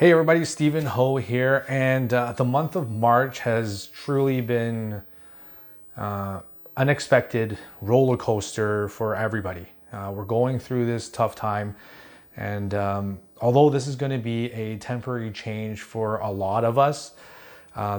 Hey everybody, Stephen Ho here, and the month of March has truly been unexpected roller coaster for everybody. We're going through this tough time, and although this is going to be a temporary change for a lot of us,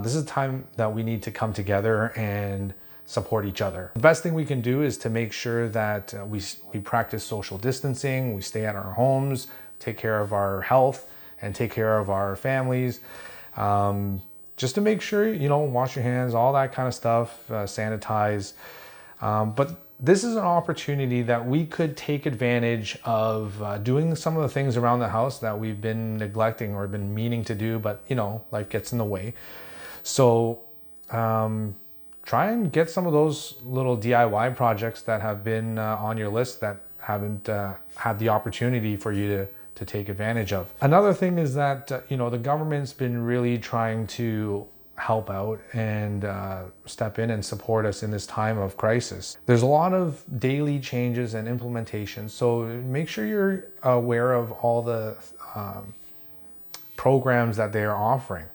this is a time that we need to come together and support each other. The best thing we can do is to make sure that we practice social distancing, we stay at our homes, take care of our health, and take care of our families, just to make sure, wash your hands, all that kind of stuff, sanitize. But this is an opportunity that we could take advantage of doing some of the things around the house that we've been neglecting or been meaning to do, but life gets in the way. So try and get some of those little DIY projects that have been on your list that haven't had the opportunity for you to take advantage of. Another thing is that, the government's been really trying to help out and step in and support us in this time of crisis. There's a lot of daily changes and implementations, so make sure you're aware of all the programs that they are offering.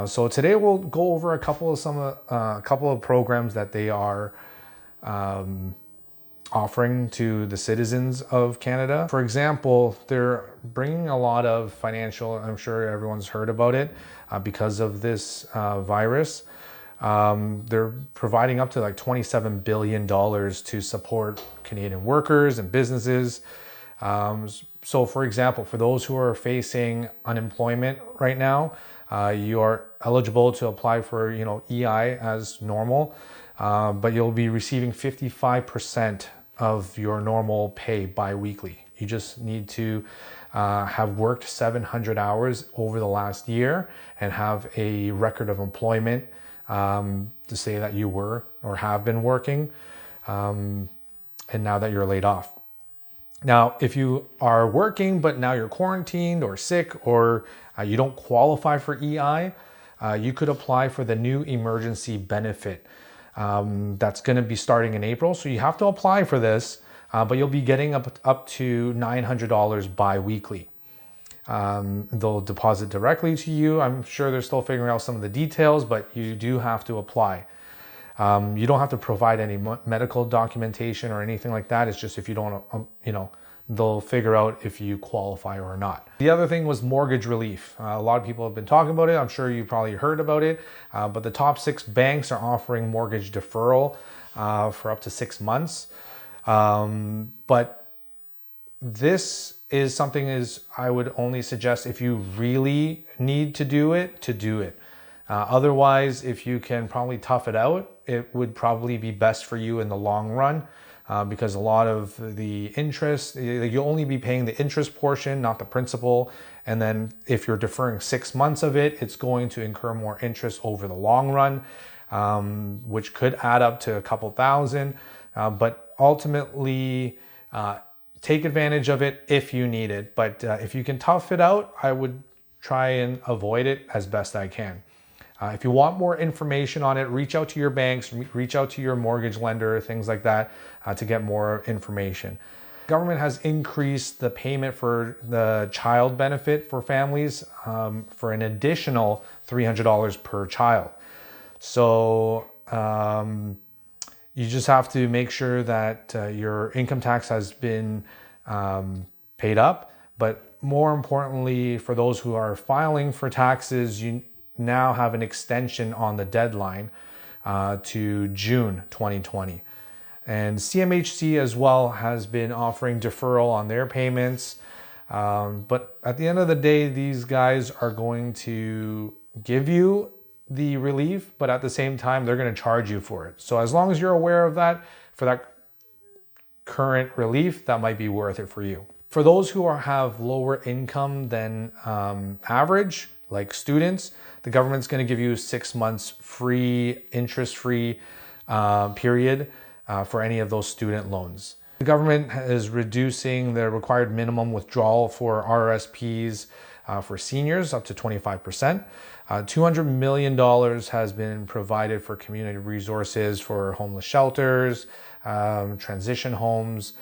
So today we'll go over a couple of programs that they are offering to the citizens of Canada. For example, they're bringing a lot of financial, I'm sure everyone's heard about it, because of this virus. They're providing up to like $27 billion to support Canadian workers and businesses. So for example, for those who are facing unemployment right now, you are eligible to apply for, EI as normal, but you'll be receiving 55% of your normal pay bi-weekly. You just need to have worked 700 hours over the last year and have a record of employment to say that you were or have been working, and now that you're laid off. Now, if you are working, but now you're quarantined or sick, or you don't qualify for EI, you could apply for the new emergency benefit. That's going to be starting in April. So you have to apply for this, but you'll be getting up to $900 bi-weekly. They'll deposit directly to you. I'm sure they're still figuring out some of the details, but you do have to apply. You don't have to provide any medical documentation or anything like that. It's just if you don't, they'll figure out if you qualify or not. The other thing was mortgage relief. A lot of people have been talking about it. I'm sure you probably heard about it, but the top 6 banks are offering mortgage deferral for up to 6 months. But this is something I would only suggest if you really need to do it. Otherwise, if you can probably tough it out, it would probably be best for you in the long run. Because a lot of the interest, you'll only be paying the interest portion, not the principal. And then if you're deferring 6 months of it, it's going to incur more interest over the long run, which could add up to a couple thousand. But ultimately, take advantage of it if you need it. But if you can tough it out, I would try and avoid it as best I can. If you want more information on it, reach out to your banks, reach out to your mortgage lender, things like that, to get more information. The government has increased the payment for the child benefit for families for an additional $300 per child. So you just have to make sure that your income tax has been paid up. But more importantly, for those who are filing for taxes, you now have an extension on the deadline to June 2020. And CMHC as well has been offering deferral on their payments. But at the end of the day, these guys are going to give you the relief, but at the same time, they're going to charge you for it. So as long as you're aware of that, for that current relief, that might be worth it for you. For those who have lower income than average, like students, the government's going to give you 6 months free, interest-free period for any of those student loans. The government is reducing the required minimum withdrawal for RRSPs for seniors up to 25%. $200 million has been provided for community resources for homeless shelters, transition homes,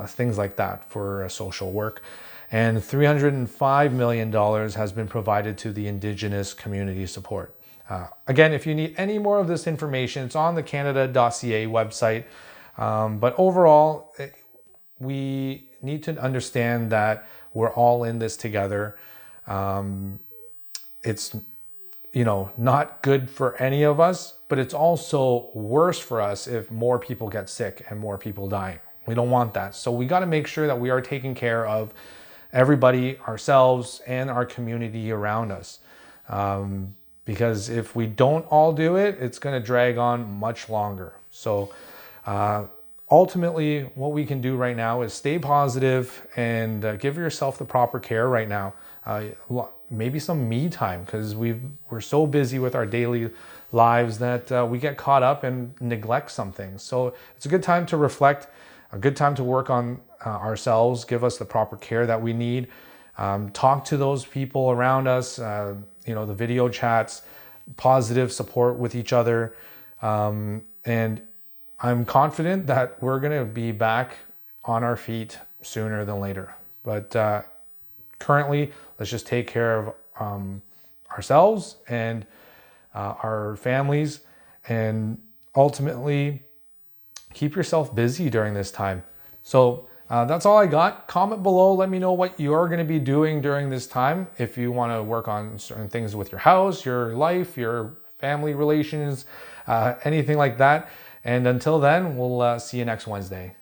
things like that for social work. and $305 million has been provided to the Indigenous community support. Again, if you need any more of this information, it's on the Canada.ca website. But overall, we need to understand that we're all in this together. It's not good for any of us, but it's also worse for us if more people get sick and more people die. We don't want that. So we got to make sure that we are taking care of everybody, ourselves, and our community around us. Because if we don't all do it, it's going to drag on much longer. So ultimately, what we can do right now is stay positive and give yourself the proper care right now. Maybe some me time, because we're so busy with our daily lives that we get caught up and neglect some things. So it's a good time to reflect, a good time to work on ourselves, give us the proper care that we need. Talk to those people around us, the video chats, positive support with each other. And I'm confident that we're going to be back on our feet sooner than later. But currently, let's just take care of ourselves and our families, and ultimately keep yourself busy during this time. So that's all I got. Comment below. Let me know what you're going to be doing during this time. If you want to work on certain things with your house, your life, your family relations, anything like that. And until then, we'll see you next Wednesday.